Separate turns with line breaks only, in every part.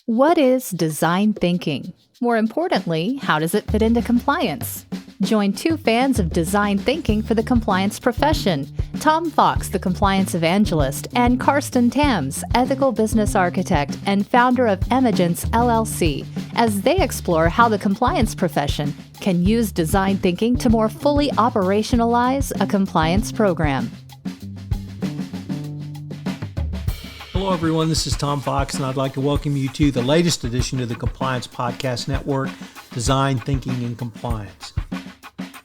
What is design thinking? More importantly, how does it fit into compliance? Join two fans of design thinking for the compliance profession, Tom Fox, the compliance evangelist, and Carsten Tams, ethical business architect and founder of Emagence LLC, as they explore how the compliance profession can use design thinking to more fully operationalize a compliance program.
Hello, everyone. This is Tom Fox, and I'd like to welcome you to the latest edition of the Compliance Podcast Network, Design Thinking and Compliance.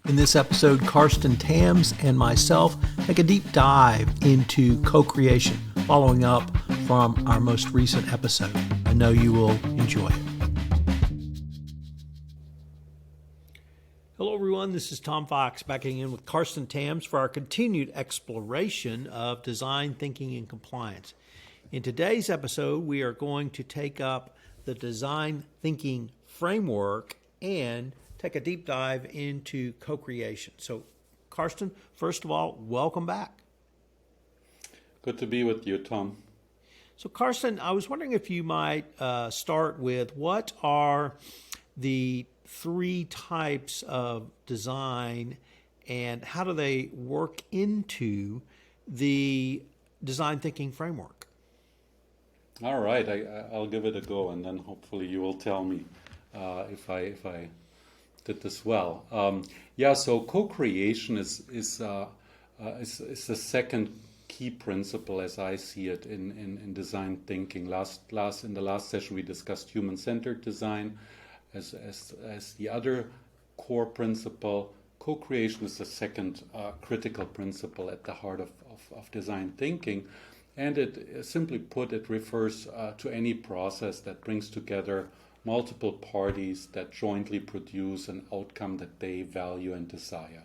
In this episode, Carsten Tams and myself take a deep dive into CoCreation, following up from our most recent episode. I know you will enjoy it. Hello, everyone. This is Tom Fox, backing in with Carsten Tams for our continued exploration of design thinking and compliance. In today's episode, we are going to take up the design thinking framework and take a deep dive into co-creation. So, Carsten, first of all, welcome back.
Good to be with you, Tom.
So, Carsten, I was wondering if you might start with what are the three types of design and how do they work into the design thinking framework?
All right, I'll give it a go, and then hopefully you will tell me if I did this well. So co-creation is the second key principle as I see it in design thinking. In the last session we discussed human-centered design as the other core principle. Co-creation is the second critical principle at the heart of design thinking. And it, simply put, it refers to any process that brings together multiple parties that jointly produce an outcome that they value and desire.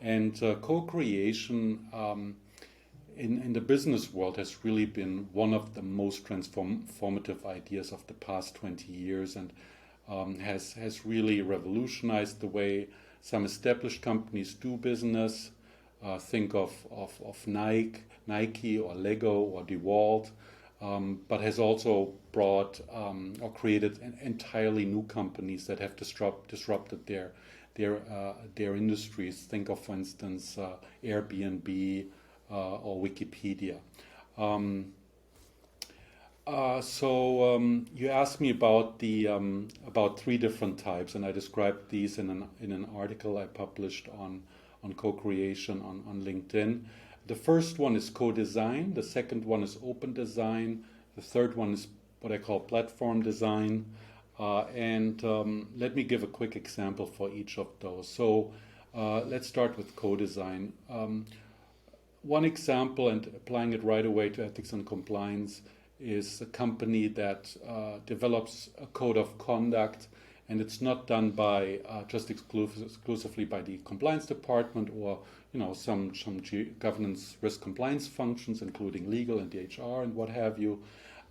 And co-creation in the business world has really been one of the most transformative ideas of the past 20 years and has really revolutionized the way some established companies do business. Think of Nike or Lego or DeWalt, but has also brought or created entirely new companies that have disrupted their industries. Think of, for instance, Airbnb or Wikipedia. You asked me about three different types, and I described these in an article I published on co-creation on LinkedIn. The first one is co-design, the second one is open design, the third one is what I call platform design, and let me give a quick example for each of those. So let's start with co-design. One example, and applying it right away to ethics and compliance, is a company that develops a code of conduct, and it's not done by just exclusively by the compliance department or some governance risk compliance functions, including legal and the HR and what have you,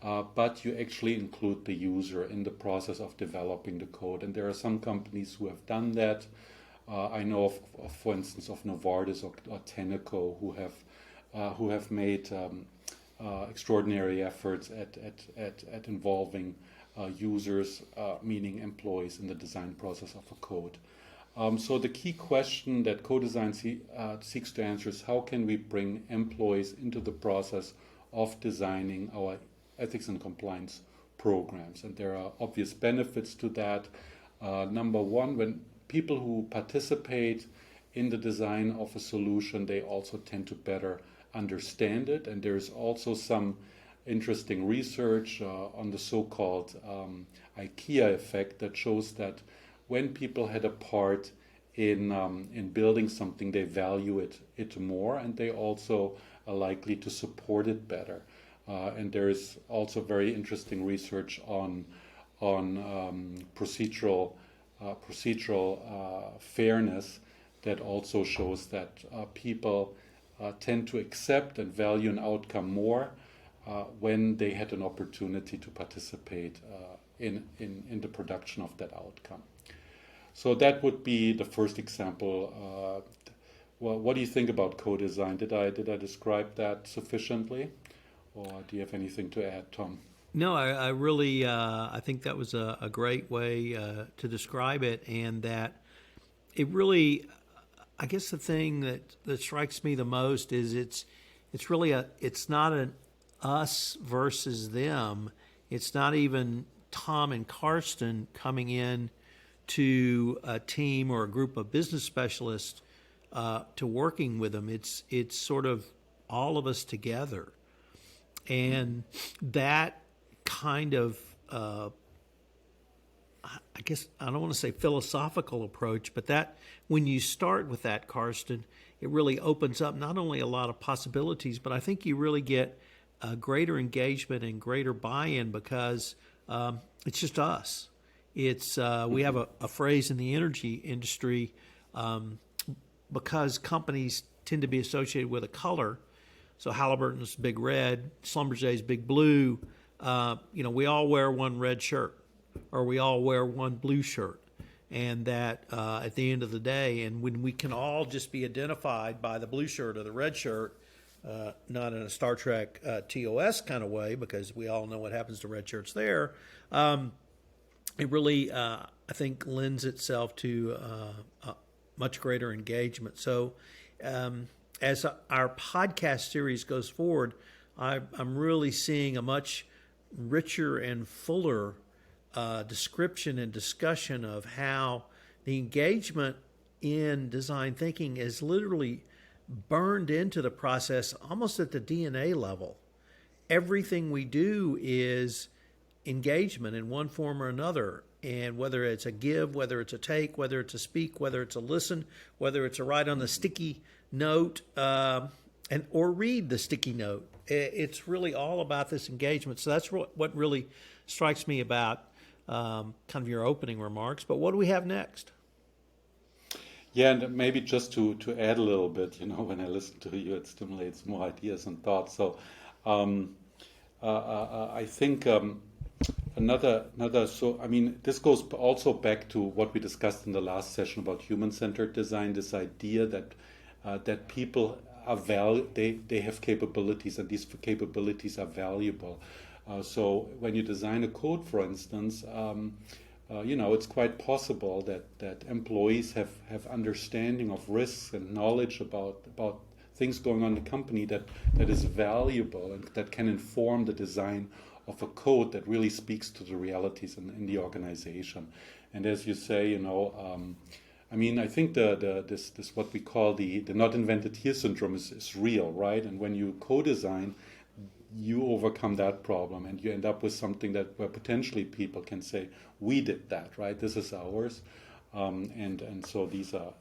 but you actually include the user in the process of developing the code. And there are some companies who have done that. I know of, for instance, of Novartis or Tenneco who have made extraordinary efforts at involving users, meaning employees, in the design process of a code. So the key question that co-design seeks to answer is how can we bring employees into the process of designing our ethics and compliance programs? And there are obvious benefits to that. Number one, when people who participate in the design of a solution, they also tend to better understand it. And there's also some interesting research on the so-called IKEA effect that shows that when people had a part in building something, they value it more, and they also are likely to support it better. And there is also very interesting research on procedural fairness that also shows that people tend to accept and value an outcome more when they had an opportunity to participate in the production of that outcome. So that would be the first example. What do you think about co-design? Did I describe that sufficiently? Or do you have anything to add, Tom?
No, I really I think that was a great way to describe it, and that it really, I guess the thing that strikes me the most is it's really it's not an us versus them. It's not even Tom and Carsten coming in to a team or a group of business specialists to working with them. It's sort of all of us together, and that kind of I guess I don't want to say philosophical approach, but that when you start with that, Carsten, it really opens up not only a lot of possibilities, but I think you really get a greater engagement and greater buy-in because it's just us. It's we have a phrase in the energy industry because companies tend to be associated with a color. So Halliburton's big red, Schlumberger's big blue. We all wear one red shirt, or we all wear one blue shirt, and that at the end of the day, and when we can all just be identified by the blue shirt or the red shirt, not in a Star Trek TOS kind of way, because we all know what happens to red shirts there. It really, I think, lends itself to much greater engagement. So, as our podcast series goes forward, I'm really seeing a much richer and fuller description and discussion of how the engagement in design thinking is literally burned into the process almost at the DNA level. Everything we do is engagement in one form or another. And whether it's a give, whether it's a take, whether it's a speak, whether it's a listen, whether it's a write on the sticky note or read the sticky note, it's really all about this engagement. So that's what really strikes me about kind of your opening remarks. But what do we have next?
Yeah, and maybe just to add a little bit, when I listen to you, it stimulates more ideas and thoughts. So I think another. So I mean, this goes also back to what we discussed in the last session about human-centered design. This idea that people are they have capabilities, and these capabilities are valuable. So when you design a code, for instance, it's quite possible that employees have understanding of risks and knowledge about things going on in the company that is valuable and that can inform the design of a code that really speaks to the realities in the organization. And as you say, I think this what we call the not invented here syndrome is real, right? And when you co-design, you overcome that problem, and you end up with something where potentially people can say, "We did that, right? This is ours," and so these are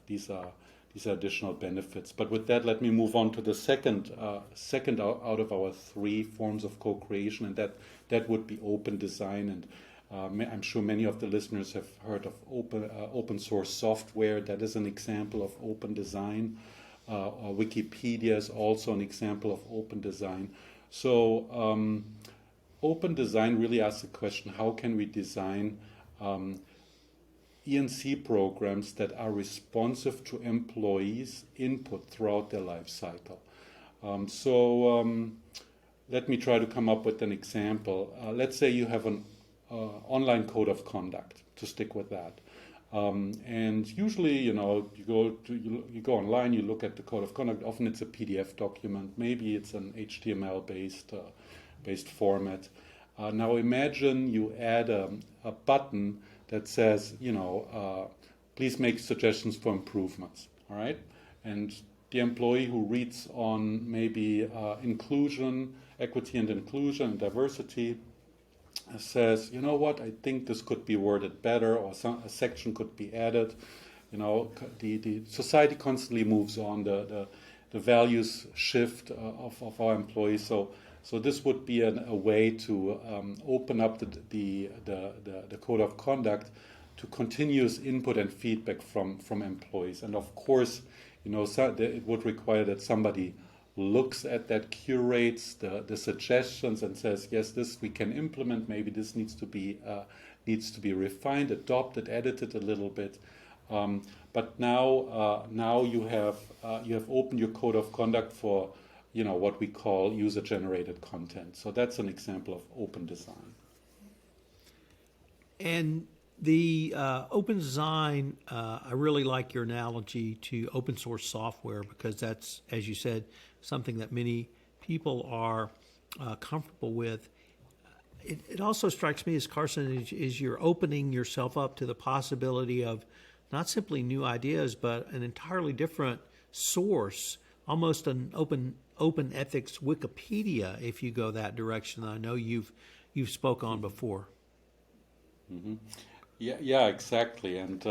additional benefits. But with that, let me move on to the second out of our three forms of co-creation, and that would be open design. And I'm sure many of the listeners have heard of open source software. That is an example of open design. Wikipedia is also an example of open design. So open design really asks the question, how can we design E&C programs that are responsive to employees' input throughout their life cycle? Let me try to come up with an example. Let's say you have an online code of conduct, to stick with that. And usually, you go online, you look at the code of conduct. Often it's a PDF document. Maybe it's an HTML based format. Now imagine you add a button that says, please make suggestions for improvements. All right, and the employee who reads on maybe inclusion, equity and inclusion, and diversity says, you know what, I think this could be worded better, or a section could be added. The society constantly moves on, the values shift of our employees. So this would be a way to open up the code of conduct to continuous input and feedback from employees. And of course, it would require that somebody looks at that, curates the suggestions, and says, yes, this we can implement. Maybe this needs to be refined, adopted, edited a little bit. But now you have opened your code of conduct for what we call user-generated content. So that's an example of open design.
And the open design, I really like your analogy to open source software, because that's, as you said, something that many people are comfortable with. It also strikes me as, Carsten, is you're opening yourself up to the possibility of not simply new ideas, but an entirely different source, almost an open ethics Wikipedia, if you go that direction. I know you've spoke on before.
Mm-hmm. Yeah, exactly. And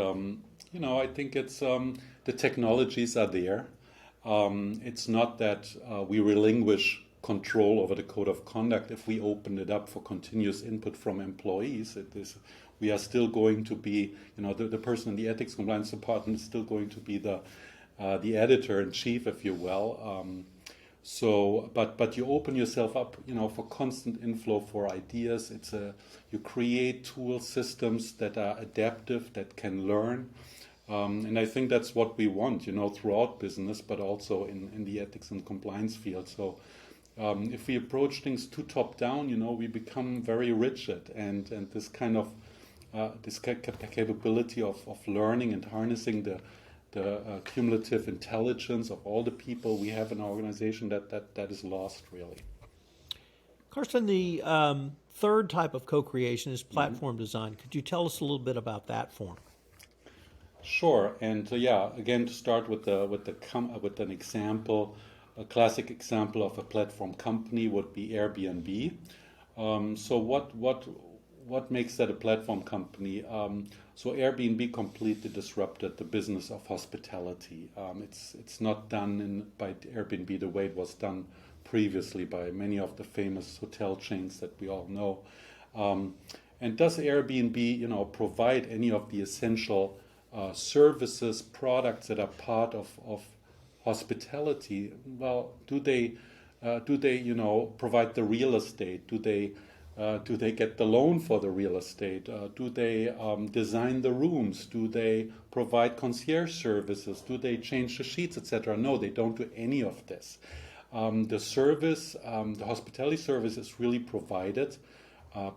I think it's the technologies are there. It's not that we relinquish control over the code of conduct if we open it up for continuous input from employees. We are still going to be, the person in the ethics compliance department is still going to be the editor in chief, if you will. But you open yourself up, for constant inflow for ideas. You create tool systems that are adaptive, that can learn. And I think that's what we want, throughout business, but also in the ethics and compliance field. So if we approach things too top down, we become very rigid, and this kind of this capability of learning and harnessing the cumulative intelligence of all the people we have in our organization, that is lost, really.
Carsten, the third type of co-creation is platform design. Could you tell us a little bit about that form?
Sure, and again, to start with an example, a classic example of a platform company would be Airbnb. So what makes that a platform company? So Airbnb completely disrupted the business of hospitality. It's not done by Airbnb the way it was done previously by many of the famous hotel chains that we all know. And does Airbnb, provide any of the essential services, products that are part of hospitality? Well, do they provide the real estate? Do they get the loan for the real estate? Do they design the rooms? Do they provide concierge services? Do they change the sheets, etc.? No, they don't do any of this. The service, the hospitality service, is really provided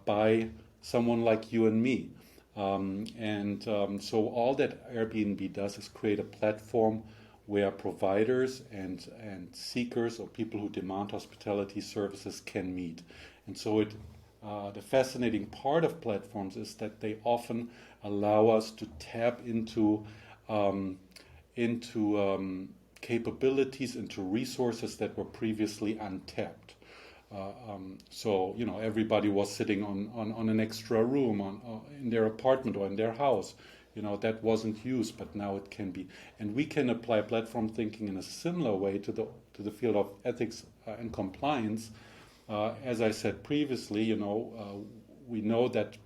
by someone like you and me. So all that Airbnb does is create a platform where providers and seekers, or people who demand hospitality services, can meet. And so the fascinating part of platforms is that they often allow us to tap into capabilities, into resources that were previously untapped. So everybody was sitting on an extra room in their apartment or in their house. That wasn't used, but now it can be. And we can apply platform thinking in a similar way to the field of ethics and compliance. As I said previously, we know that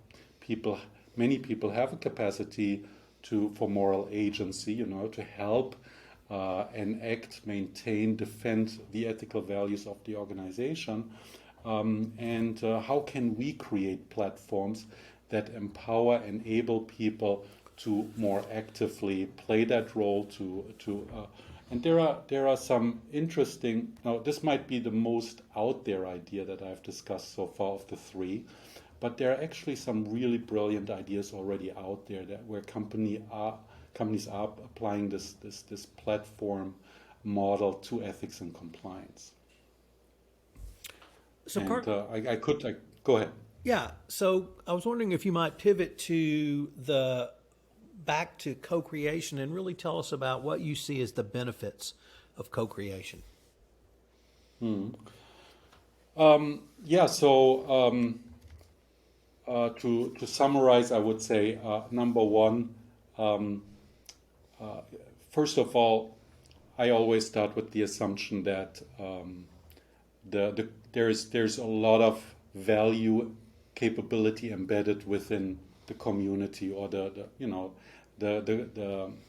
many people have a capacity for moral agency, to help enact, maintain, defend the ethical values of the organization. And how can we create platforms that empower, enable people to more actively play that role? And there are some interesting. Now, this might be the most out there idea that I've discussed so far of the three, but there are actually some really brilliant ideas already out there where companies are applying this platform model to ethics and compliance.
So,
I could go ahead.
Yeah. So I was wondering if you might pivot back to co-creation and really tell us about what you see as the benefits of co-creation.
To summarize, I would say number one, first of all, I always start with the assumption that there's a lot of value, capability embedded within the community, or the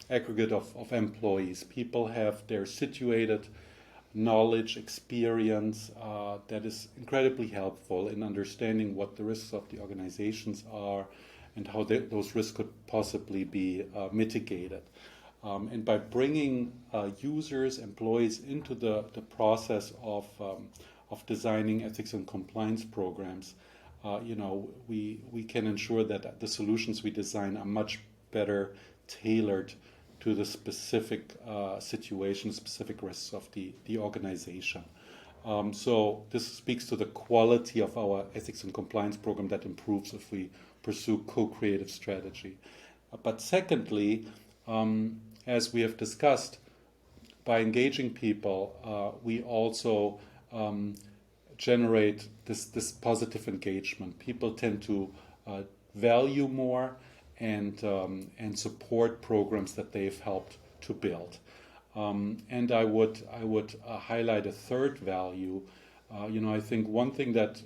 aggregate of employees. People have their situated knowledge, experience that is incredibly helpful in understanding what the risks of the organizations are and how those risks could possibly be mitigated. And by bringing users, employees into the process of designing ethics and compliance programs, we can ensure that the solutions we design are much better tailored to the specific situation, specific risks of the organization. So this speaks to the quality of our ethics and compliance program that improves if we pursue co-creative strategy. But secondly, as we have discussed, by engaging people, we also generate this positive engagement. People tend to value more and support programs that they've helped to build. And I would highlight a third value. I think one thing that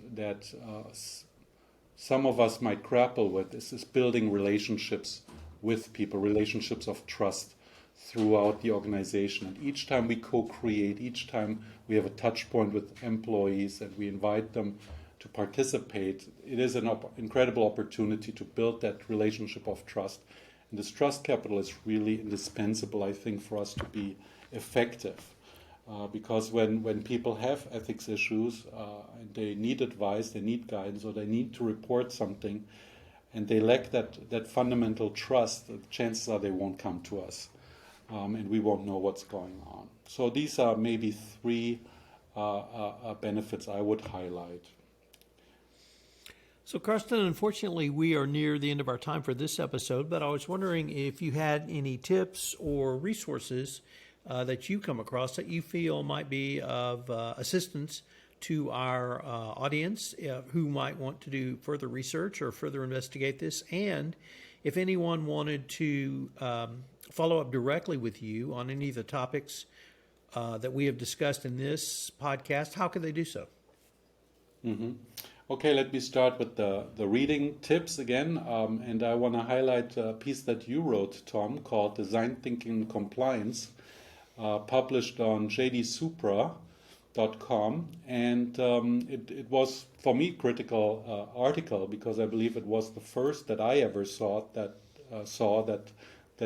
some of us might grapple with is building relationships with people, relationships of trust throughout the organization. And each time we co-create, each time we have a touch point with employees and we invite them to participate, it is an incredible opportunity to build that relationship of trust. And this trust capital is really indispensable, I think, for us to be effective. Because when people have ethics issues and they need advice, they need guidance, or they need to report something, and they lack that fundamental trust, the chances are they won't come to us, and we won't know what's going on. So these are maybe three benefits I would highlight.
So, Carsten, unfortunately, we are near the end of our time for this episode, but I was wondering if you had any tips or resources that you come across that you feel might be of assistance to our audience who might want to do further research or further investigate this. And if anyone wanted to follow up directly with you on any of the topics that we have discussed in this podcast, how could they do so?
Mm-hmm. Okay, let me start with the reading tips again. And I want to highlight a piece that you wrote, Tom, called Design Thinking and Compliance, published on jdsupra.com. And it was, for me, a critical article because I believe it was the first that I ever saw that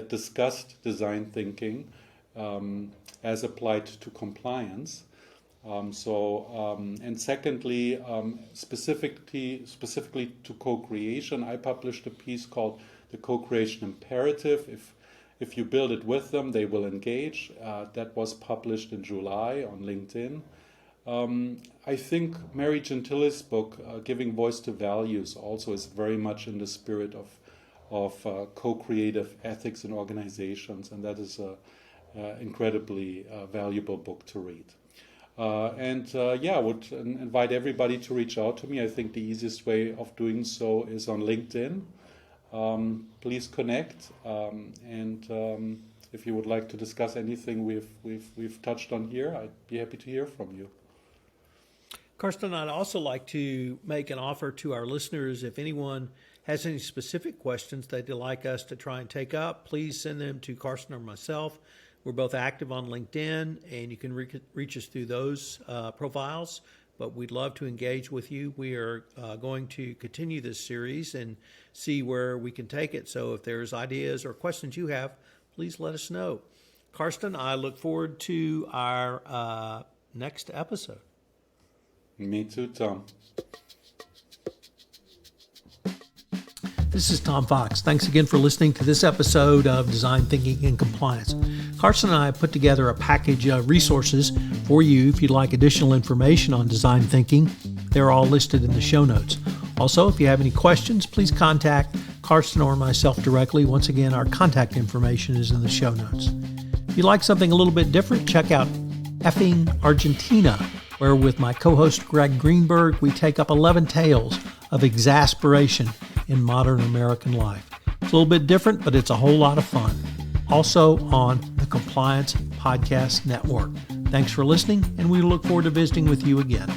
discussed design thinking as applied to compliance. And secondly, specifically to co-creation, I published a piece called The Co-Creation Imperative. If you build it with them, they will engage. That was published in July on LinkedIn. I think Mary Gentile's book, Giving Voice to Values, also is very much in the spirit of co-creative ethics in organizations, and that is an incredibly valuable book to read. I would invite everybody to reach out to me. I think the easiest way of doing so is on LinkedIn. Please connect, and if you would like to discuss anything we've touched on here, I'd be happy to hear from you.
Carsten, I'd also like to make an offer to our listeners. If anyone has any specific questions they'd like us to try and take up, please send them to Carsten or myself. We're both active on LinkedIn, and you can reach us through those profiles, but we'd love to engage with you. We are going to continue this series and see where we can take it. So if there's ideas or questions you have, please let us know. Carsten, I look forward to our next episode.
Me too, Tom.
This is Tom Fox. Thanks again for listening to this episode of Design Thinking and Compliance. Carsten and I have put together a package of resources for you if you'd like additional information on design thinking. They're all listed in the show notes. Also, if you have any questions, please contact Carsten or myself directly. Once again, our contact information is in the show notes. If you'd like something a little bit different, check out Effing Argentina, where with my co-host Greg Greenberg, we take up 11 tales of exasperation in modern American life. It's a little bit different, but it's a whole lot of fun. Also on the Compliance Podcast Network. Thanks for listening, and we look forward to visiting with you again.